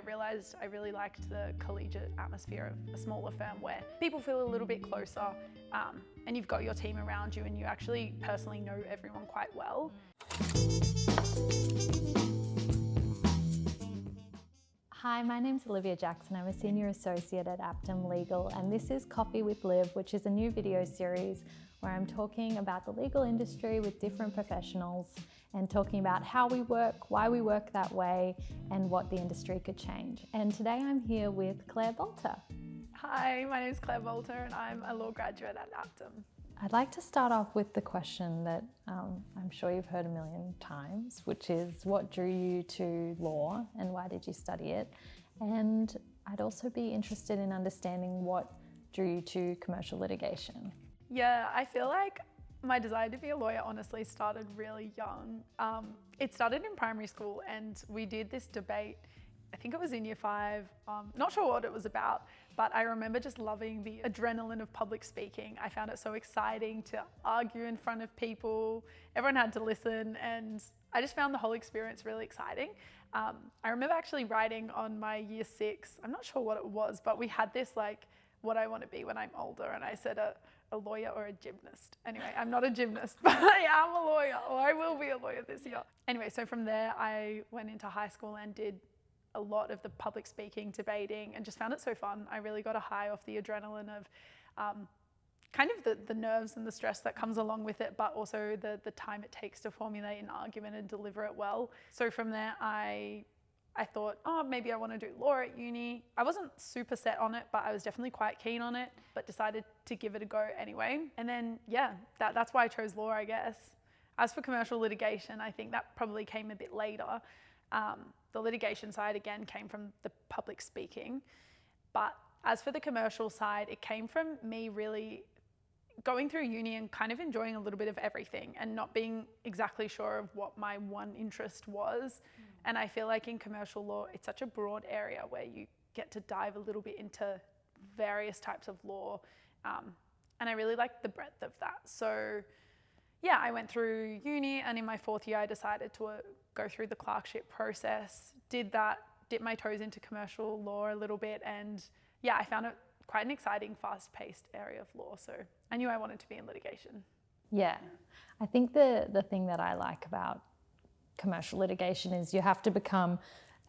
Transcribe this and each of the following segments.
realised I really liked the collegiate atmosphere of a smaller firm where people feel a little bit closer, and you've got your team around you and you actually personally know everyone quite well. Hi, my name's Olivia Jackson. I'm a Senior Associate at Aptum Legal, and this is Coffee with Liv, which is a new video series where I'm talking about the legal industry with different professionals and talking about how we work, why we work that way, and what the industry could change. And today I'm here with Claire Boulter. Hi, my name is Claire Boulter and I'm a law graduate at Aptum. I'd like to start off with the question that I'm sure you've heard a million times, which is what drew you to law and why did you study it? And I'd also be interested in understanding what drew you to commercial litigation. Yeah, I feel like my desire to be a lawyer honestly started really young. It started in primary school and we did this debate, I think it was in year 5, not sure what it was about, but I remember just loving the adrenaline of public speaking. I found it so exciting to argue in front of people. Everyone had to listen and I just found the whole experience really exciting. I remember actually writing on my year 6, I'm not sure what it was, but we had this like, what I want to be when I'm older, and I said a lawyer or a gymnast. Anyway, I'm not a gymnast, but I am a lawyer, or I will be a lawyer this year. Anyway, so from there I went into high school and did a lot of the public speaking, debating, and just found it so fun. I really got a high off the adrenaline of kind of the nerves and the stress that comes along with it, but also the time it takes to formulate an argument and deliver it well. So from there I thought, oh, maybe I want to do law at uni. I wasn't super set on it, but I was definitely quite keen on it, but decided to give it a go anyway. And then, yeah, that's why I chose law, I guess. As for commercial litigation, I think that probably came a bit later. The litigation side, again, came from the public speaking. But as for the commercial side, it came from me really going through uni and kind of enjoying a little bit of everything and not being exactly sure of what my one interest was. And I feel like in commercial law, it's such a broad area where you get to dive a little bit into various types of law. And I really liked the breadth of that. So yeah, I went through uni and in my 4th year, I decided to go through the clerkship process, did that, dipped my toes into commercial law a little bit. And yeah, I found it quite an exciting, fast-paced area of law. So I knew I wanted to be in litigation. Yeah, I think the thing that I like about commercial litigation is you have to become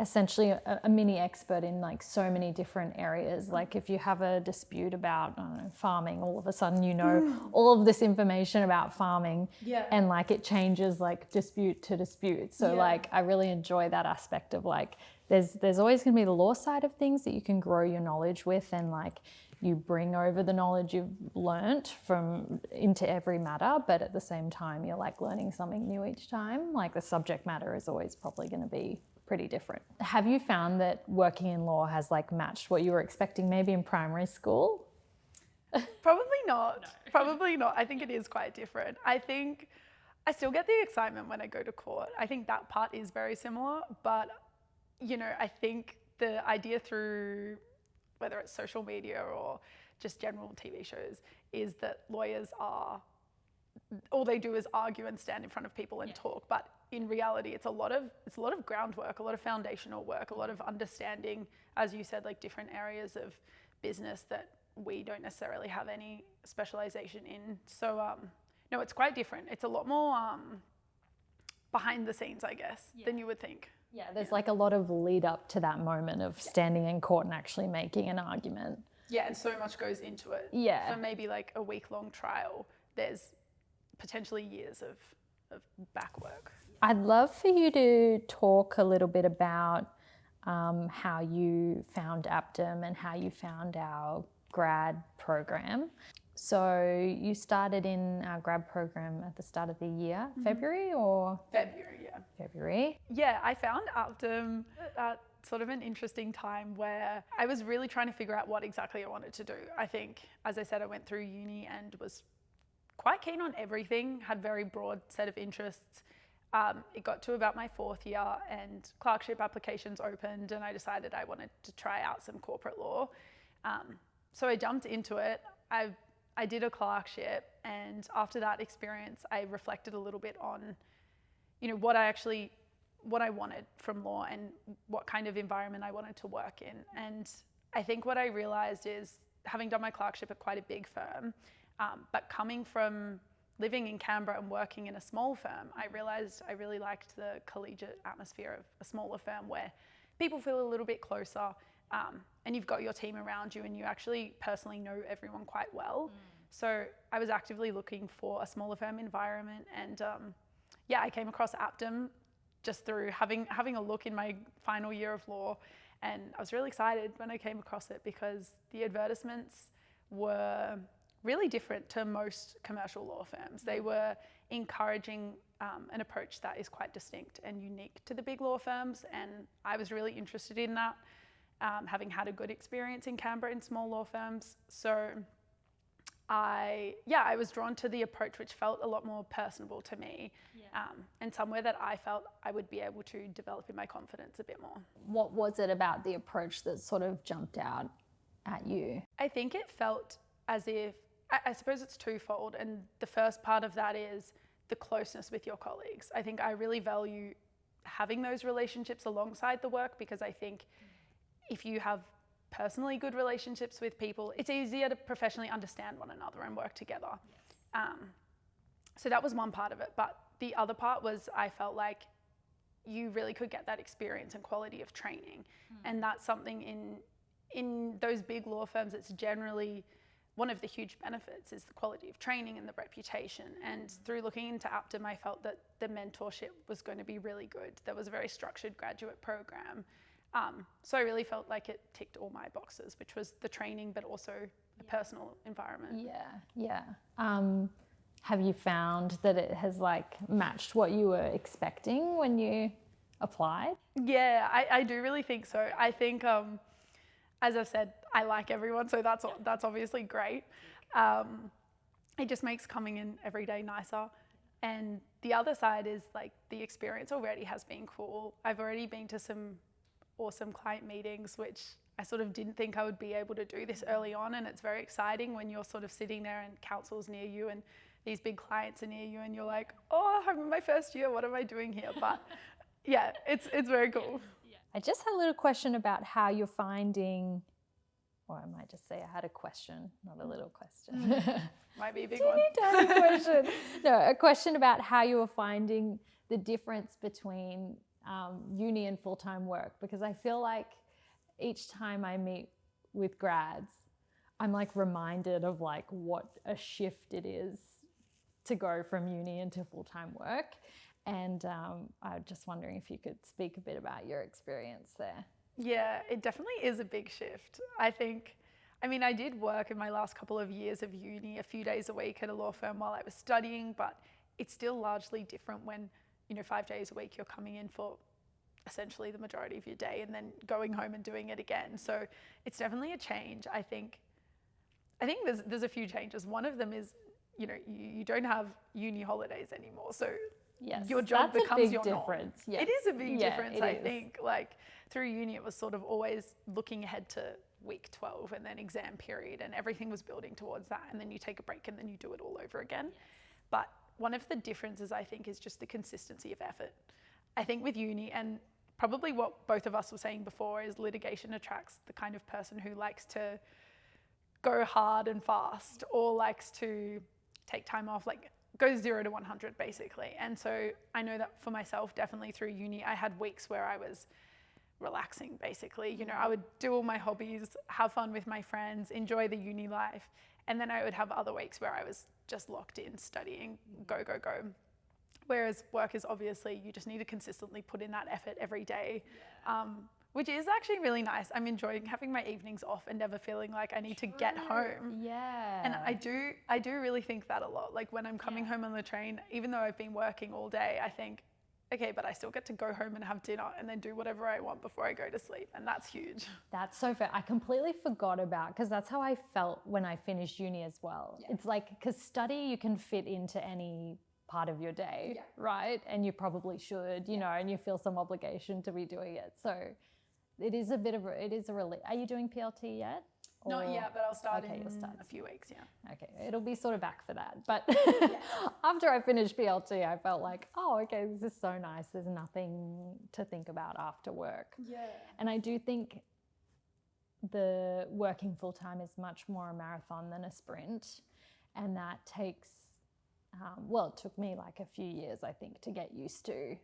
essentially a mini expert in like so many different areas. Like if you have a dispute about, I don't know, farming, all of a sudden you know all of this information about farming, and like it changes like dispute to dispute. So like I really enjoy that aspect of like there's always going to be the law side of things that you can grow your knowledge with, and like you bring over the knowledge you've learnt from into every matter, but at the same time you're like learning something new each time. Like the subject matter is always probably going to be pretty different. Have you found that working in law has like matched what you were expecting maybe in primary school? Probably not. No. Probably not. I think it is quite different. I think I still get the excitement when I go to court. I think that part is very similar, but you know, I think the idea through whether it's social media or just general TV shows is that lawyers are, all they do is argue and stand in front of people and talk, but in reality, it's a lot of groundwork, a lot of foundational work, a lot of understanding, as you said, like different areas of business that we don't necessarily have any specialization in. So no, it's quite different. It's a lot more behind the scenes, I guess, than you would think. Yeah, there's like a lot of lead up to that moment of standing in court and actually making an argument. Yeah, and so much goes into it. Yeah. For maybe like a week-long trial, there's potentially years of back work. I'd love for you to talk a little bit about how you found Aptum and how you found our grad program. So you started in our grad program at the start of the year, February or? February, yeah. February. Yeah, I found Aptum at sort of an interesting time where I was really trying to figure out what exactly I wanted to do. I think, as I said, I went through uni and was quite keen on everything, had very broad set of interests. It got to about my 4th year and clerkship applications opened and I decided I wanted to try out some corporate law. So I jumped into it. I did a clerkship, and after that experience, I reflected a little bit on, you know, what I actually what I wanted from law and what kind of environment I wanted to work in. And I think what I realized is, having done my clerkship at quite a big firm, but coming from living in Canberra and working in a small firm, I realized I really liked the collegiate atmosphere of a smaller firm where people feel a little bit closer, and you've got your team around you and you actually personally know everyone quite well. So I was actively looking for a smaller firm environment, and I came across Aptum just through having a look in my final year of law, and I was really excited when I came across it because the advertisements were really different to most commercial law firms. They were encouraging an approach that is quite distinct and unique to the big law firms, and I was really interested in that, having had a good experience in Canberra in small law firms. So I was drawn to the approach, which felt a lot more personable to me, and somewhere that I felt I would be able to develop in my confidence a bit more. What was it about the approach that sort of jumped out at you? I think it felt as if, I suppose it's twofold, and the first part of that is the closeness with your colleagues. I think I really value having those relationships alongside the work, because I think if you have personally good relationships with people, it's easier to professionally understand one another and work together. So that was one part of it. But the other part was, I felt like you really could get that experience and quality of training. And that's something in those big law firms, it's generally one of the huge benefits is the quality of training and the reputation. And through looking into Aptum, I felt that the mentorship was going to be really good. There was a very structured graduate program. So I really felt like it ticked all my boxes, which was the training, but also a personal environment. Yeah. Have you found that it has matched what you were expecting when you applied? Yeah, I do really think so. I think, as I've said, I like everyone, so that's obviously great. It just makes coming in every day nicer. And the other side is the experience already has been cool. I've already been to some awesome client meetings, which I sort of didn't think I would be able to do this early on. And it's very exciting when you're sort of sitting there and counsel's near you and these big clients are near you and you're like, oh, I'm in my first year, what am I doing here? But yeah, it's very cool. I just had a little question about how you're finding, or I might just say I had a question, not a little question. Might be a big Do you one. need to have a question? No, a question about how you were finding the difference between uni and full-time work, because I feel like each time I meet with grads, I'm reminded of what a shift it is to go from uni into full-time work. And I'm just wondering if you could speak a bit about your experience there. Yeah, it definitely is a big shift. I did work in my last couple of years of uni a few days a week at a law firm while I was studying, but it's still largely different when, 5 days a week you're coming in for essentially the majority of your day and then going home and doing it again. So it's definitely a change. I think there's a few changes. One of them is, you don't have uni holidays anymore. So yes, your job becomes your difference. Norm. Yeah. It is a big difference, I is. think. Through uni, it was sort of always looking ahead to week 12 and then exam period, and everything was building towards that. And then you take a break and then you do it all over again. Yes. But one of the differences, I think, is just the consistency of effort. I think with uni, and probably what both of us were saying before, is litigation attracts the kind of person who likes to go hard and fast, or likes to take time off, go 0 to 100 basically. And so I know that for myself, definitely through uni, I had weeks where I was relaxing basically. I would do all my hobbies, have fun with my friends, enjoy the uni life. And then I would have other weeks where I was just locked in studying, go. Whereas work is obviously, you just need to consistently put in that effort every day, which is actually really nice. I'm enjoying having my evenings off and never feeling like I need to get home. Yeah. And I do really think that a lot. When I'm coming home on the train, even though I've been working all day, I think, okay, but I still get to go home and have dinner and then do whatever I want before I go to sleep. And that's huge. That's so fair. I completely forgot about, because that's how I felt when I finished uni as well. Yeah. It's because study you can fit into any part of your day, right? And you probably should, and you feel some obligation to be doing it. So it is a relief. Are you doing PLT yet? Not yet, but I'll start Okay, in you'll start. a few weeks, yeah. Okay, it'll be sort of back for that. But after I finished PLT, I felt like, oh, okay, this is so nice. There's nothing to think about after work. Yeah. And I do think the working full time is much more a marathon than a sprint. And that takes, it took me like a few years, I think, to get used to.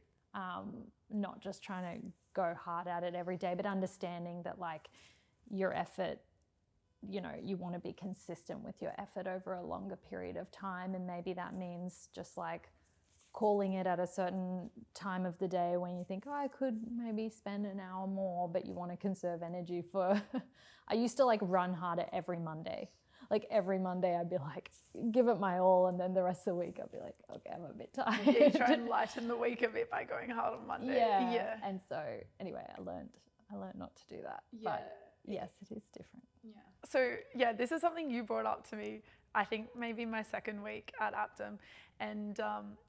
Not just trying to go hard at it every day, but understanding that like your effort, you know, you want to be consistent with your effort over a longer period of time. And maybe that means just like calling it at a certain time of the day when you think, oh, I could maybe spend an hour more, but you want to conserve energy for, I used to like run harder every Monday. Like every Monday I'd be like, give it my all. And then the rest of the week I'd be like, okay, I'm a bit tired. Yeah, you try and lighten the week a bit by going hard on Monday. Yeah. And so anyway, I learned not to do that. Yeah. But yes, it is different. Yeah. So yeah, this is something you brought up to me, I think maybe my second week at Aptum. And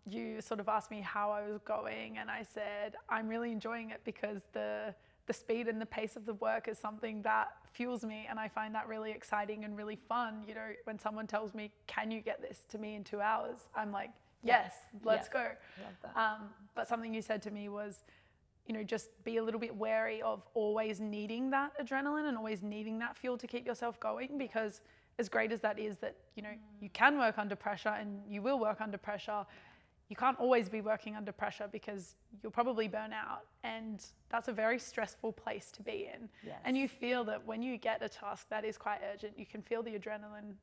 you sort of asked me how I was going. And I said, I'm really enjoying it because the speed and the pace of the work is something that fuels me. And I find that really exciting and really fun. You know, when someone tells me, can you get this to me in 2 hours? I'm like, yes, let's go. Love that. But something you said to me was, you know, just be a little bit wary of always needing that adrenaline and always needing that fuel to keep yourself going, because as great as that is, that, you know, you can work under pressure and you will work under pressure, you can't always be working under pressure because you'll probably burn out, and that's a very stressful place to be in. Yes. And you feel that when you get a task that is quite urgent, you can feel the adrenaline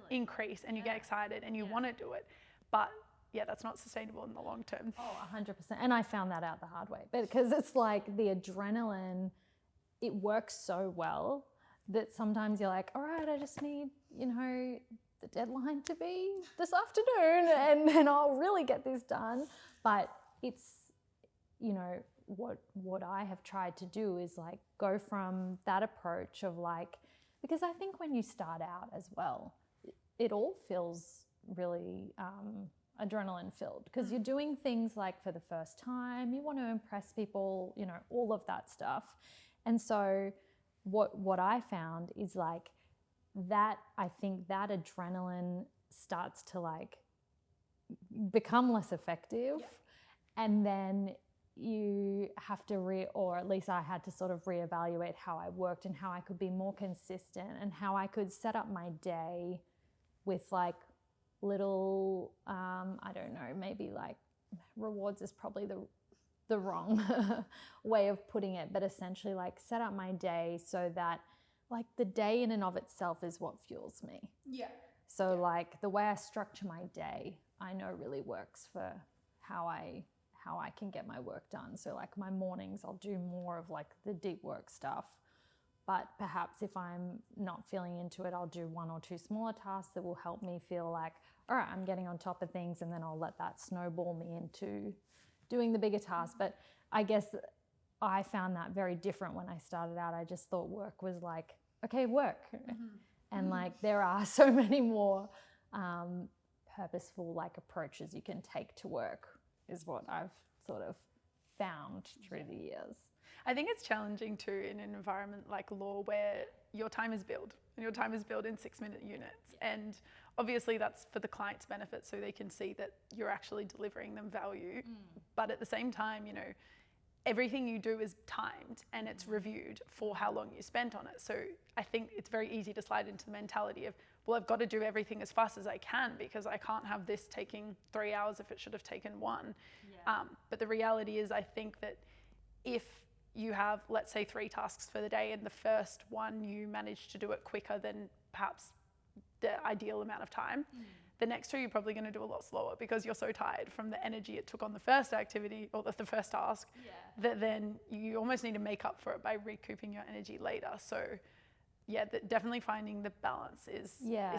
increase and you get excited and you want to do it. But yeah, that's not sustainable in the long term. Oh, 100%. And I found that out the hard way, because it's like the adrenaline, it works so well that sometimes you're like, all right, I just need, you know, the deadline to be this afternoon and then I'll really get this done. But it's, you know, what I have tried to do is like go from that approach of like, because I think when you start out as well, it all feels really adrenaline filled, because you're doing things like for the first time, you want to impress people, you know, all of that stuff. And so what I found is like that, I think that adrenaline starts to like become less effective. And then you have to or at least I had to sort of reevaluate how I worked and how I could be more consistent and how I could set up my day with like little, I don't know, maybe like rewards is probably the wrong way of putting it, but essentially like set up my day so that like the day in and of itself is what fuels me. Yeah. So like the way I structure my day, I know really works for how I can get my work done. So like my mornings, I'll do more of like the deep work stuff. But perhaps if I'm not feeling into it, I'll do 1 or 2 smaller tasks that will help me feel like, all right, I'm getting on top of things, and then I'll let that snowball me into doing the bigger tasks. But I guess I found that very different when I started out. I just thought work was like, okay, work. And like there are so many more purposeful like approaches you can take to work, is what I've sort of found through the years. I think it's challenging too in an environment like law where your time is billed and your time is billed in 6-minute units. And obviously that's for the client's benefit, so they can see that you're actually delivering them value. But at the same time, you know, everything you do is timed and it's reviewed for how long you spent on it. So I think it's very easy to slide into the mentality of, well, I've got to do everything as fast as I can because I can't have this taking 3 hours if it should have taken 1. But the reality is, I think that if you have, let's say, 3 tasks for the day and the first one you manage to do it quicker than perhaps the ideal amount of time, the next 2 you're probably going to do a lot slower because you're so tired from the energy it took on the first activity or the first task that then you almost need to make up for it by recouping your energy later. So yeah, definitely finding the balance is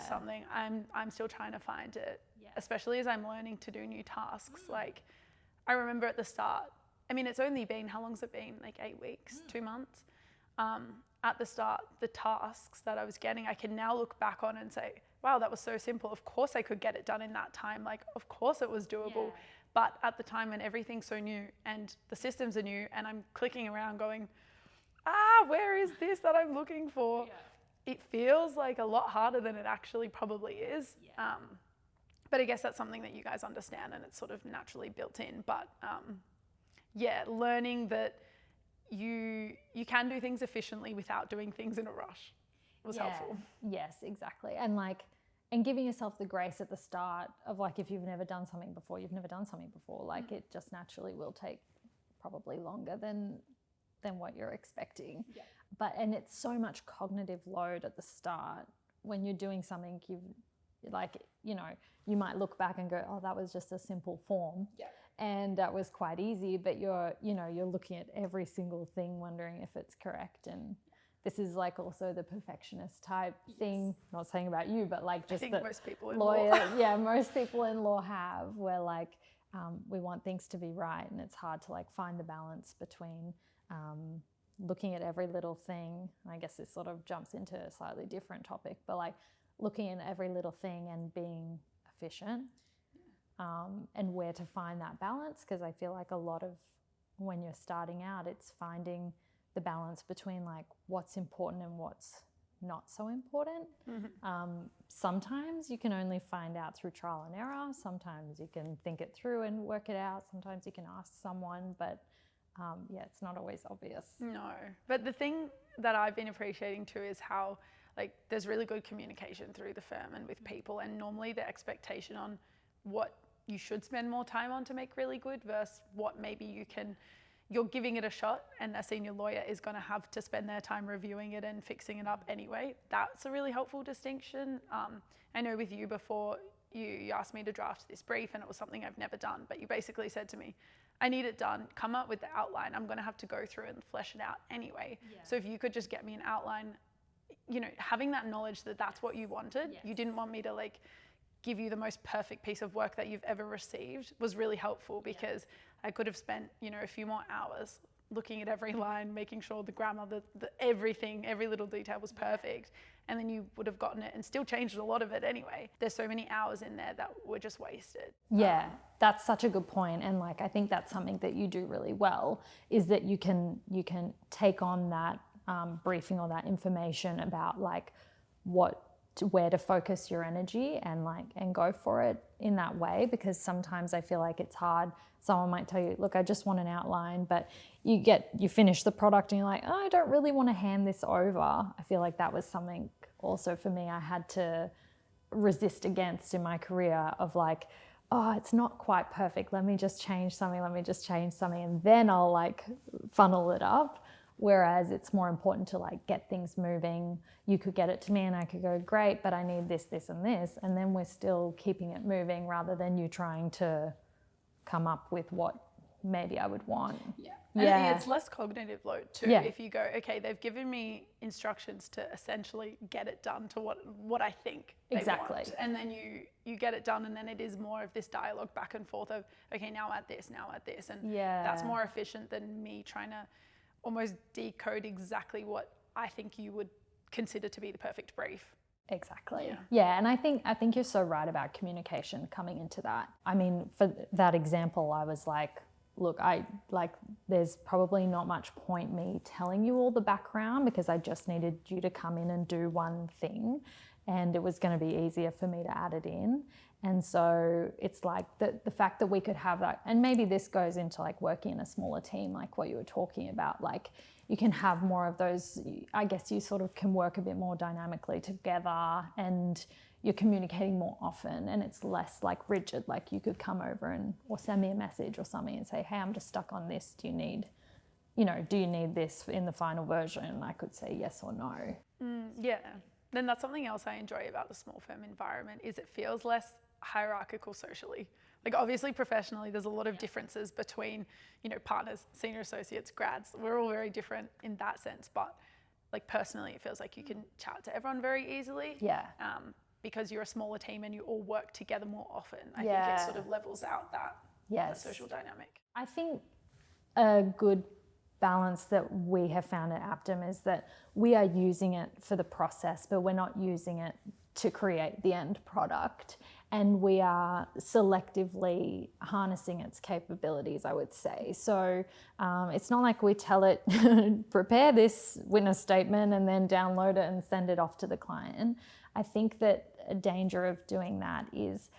something I'm still trying to find it, especially as I'm learning to do new tasks. Like I remember at the start, I mean, it's only been, how long's it been? Like 8 weeks, 2 months. At the start, the tasks that I was getting, I can now look back on and say, wow, that was so simple. Of course I could get it done in that time. Like, of course it was doable. But at the time when everything's so new and the systems are new and I'm clicking around going, where is this that I'm looking for? Yeah. It feels like a lot harder than it actually probably is. Yeah. But I guess that's something that you guys understand and it's sort of naturally built in. But learning that you can do things efficiently without doing things in a rush was helpful. Yes, exactly. And giving yourself the grace at the start of like, if you've never done something before, you've never done something before. Like it just naturally will take probably longer than what you're expecting. Yeah. And it's so much cognitive load at the start when you're doing something you might look back and go, oh, that was just a simple form. Yeah. And that was quite easy, but you're looking at every single thing wondering if it's correct. And this is like also the perfectionist type thing, not saying about you, but like just that most people in lawyers, most people in law have, where like we want things to be right, and it's hard to like find the balance between looking at every little thing. I guess this sort of jumps into a slightly different topic, but like looking at every little thing and being efficient, and where to find that balance, because I feel like a lot of when you're starting out, it's finding the balance between like what's important and what's not so important. Mm-hmm. Sometimes you can only find out through trial and error. Sometimes you can think it through and work it out. Sometimes you can ask someone, but it's not always obvious. No, but the thing that I've been appreciating too is how like there's really good communication through the firm and with people, and normally the expectation on what you should spend more time on to make really good versus what maybe you're giving it a shot, and a senior lawyer is going to have to spend their time reviewing it and fixing it up anyway. That's a really helpful distinction. I know with you before, you asked me to draft this brief and it was something I've never done, but you basically said to me, I need it done, come up with the outline. I'm going to have to go through and flesh it out anyway. Yeah. So if you could just get me an outline, having that knowledge that that's what you wanted, you didn't want me to like give you the most perfect piece of work that you've ever received, was really helpful, because I could have spent, a few more hours looking at every line, making sure the grammar, the everything, every little detail was perfect. And then you would have gotten it and still changed a lot of it anyway. There's so many hours in there that were just wasted. Yeah, that's such a good point. And like, I think that's something that you do really well, is that you can take on that briefing or that information about like where to focus your energy and go for it in that way, because sometimes I feel like it's hard. Someone might tell you, look, I just want an outline, but you finish the product and you're like, oh, I don't really want to hand this over. I feel like that was something also for me I had to resist against in my career, of like, oh, it's not quite perfect. Let me just change something. And then I'll like funnel it up. Whereas it's more important to like get things moving. You could get it to me and I could go, great, but I need this, this, and this. And then we're still keeping it moving, rather than you trying to come up with what maybe I would want. Yeah. And I think it's less cognitive load too. Yeah. If you go, okay, they've given me instructions to essentially get it done to what I think they want. And then you get it done, and then it is more of this dialogue back and forth of, okay, now add this. And that's more efficient than me trying to almost decode exactly what I think you would consider to be the perfect brief. Exactly. Yeah, and I think you're so right about communication coming into that. I mean, for that example, I was like, look, there's probably not much point me telling you all the background, because I just needed you to come in and do one thing, and it was going to be easier for me to add it in. And so it's like the fact that we could have that, and maybe this goes into like working in a smaller team, like what you were talking about, like you can have more of those, I guess you sort of can work a bit more dynamically together, and you're communicating more often, and it's less like rigid. Like you could come over or send me a message or something and say, hey, I'm just stuck on this. Do you need this in the final version? And I could say yes or no. Then that's something else I enjoy about the small firm environment, is it feels less hierarchical socially. Like obviously professionally, there's a lot of differences between, partners, senior associates, grads. We're all very different in that sense, but like personally, it feels like you can chat to everyone very easily. Yeah. Because you're a smaller team and you all work together more often. I think it sort of levels out that social dynamic. I think a good balance that we have found at Aptum is that we are using it for the process, but we're not using it to create the end product. and we are selectively harnessing its capabilities, I would say. So it's not like we tell it, prepare this witness statement and then download it and send it off to the client. I think that a danger of doing that is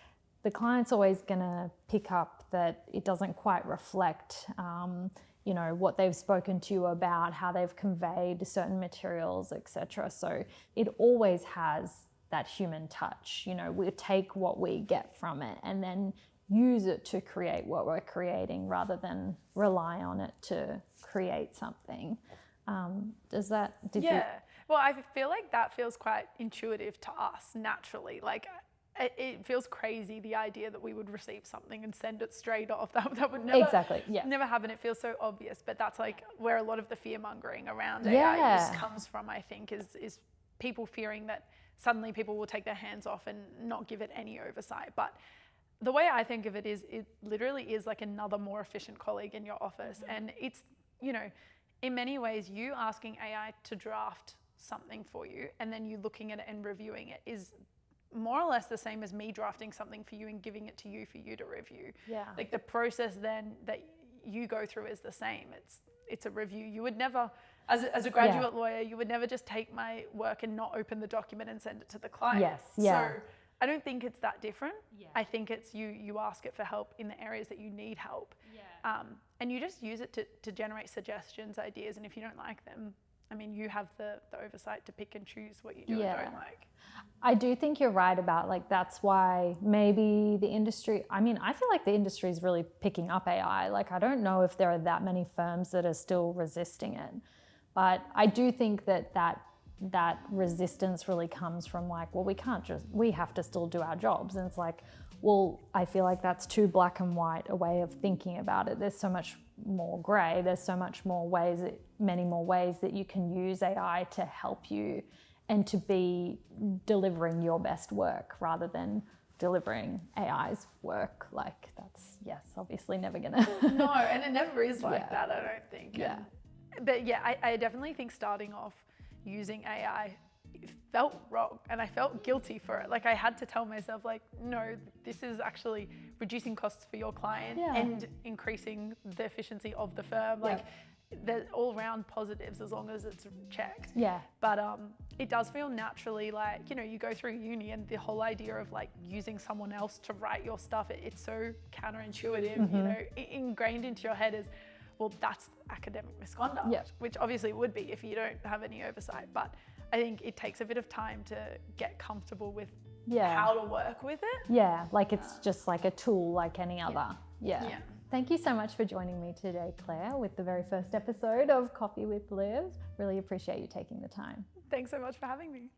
the client's always going to pick up that it doesn't quite reflect what they've spoken to you about, how they've conveyed certain materials, etc. So it always has that human touch. We take what we get from it and then use it to create what we're creating rather than rely on it to create something. Well, I feel like that feels quite intuitive to us naturally. Like, it feels crazy, the idea that we would receive something and send it straight off. That would never happen. It feels so obvious, but that's like where a lot of the fear mongering around AI use comes from, I think, is people fearing that suddenly people will take their hands off and not give it any oversight. But the way I think of it is, it literally is like another more efficient colleague in your office. And it's, in many ways, you asking AI to draft something for you and then you looking at it and reviewing it is more or less the same as me drafting something for you and giving it to you for you to review. Yeah. Like the process then that you go through is the same. It's a review. You would never, as a graduate lawyer, you would never just take my work and not open the document and send it to the client. Yes. Yeah. So I don't think it's that different. Yeah. I think it's you ask it for help in the areas that you need help. Yeah. And you just use it to generate suggestions, ideas, and if you don't like them, I mean, you have the oversight to pick and choose what you do and don't like. I do think you're right about, like, that's why maybe the industry, I feel like the industry is really picking up AI. Like, I don't know if there are that many firms that are still resisting it. But I do think that resistance really comes from like, well, we have to still do our jobs. And it's like, well, I feel like that's too black and white a way of thinking about it. There's so much more gray. There's so much more ways, many more ways that you can use AI to help you and to be delivering your best work rather than delivering AI's work. Like, that's, obviously never gonna. No, and it never is like that, I don't think. Yeah. But I definitely think starting off using AI felt wrong and I felt guilty for it. Like, I had to tell myself, like, no, this is actually reducing costs for your client and increasing the efficiency of the firm. Like, there's all round positives as long as it's checked. Yeah. But it does feel naturally like, you go through uni and the whole idea of like using someone else to write your stuff, it's so counterintuitive, ingrained into your head is, well, that's academic misconduct, which obviously it would be if you don't have any oversight. But I think it takes a bit of time to get comfortable with how to work with it. Yeah, like it's just like a tool like any other. Yeah. Thank you so much for joining me today, Claire, with the very first episode of Coffee with Liv. Really appreciate you taking the time. Thanks so much for having me.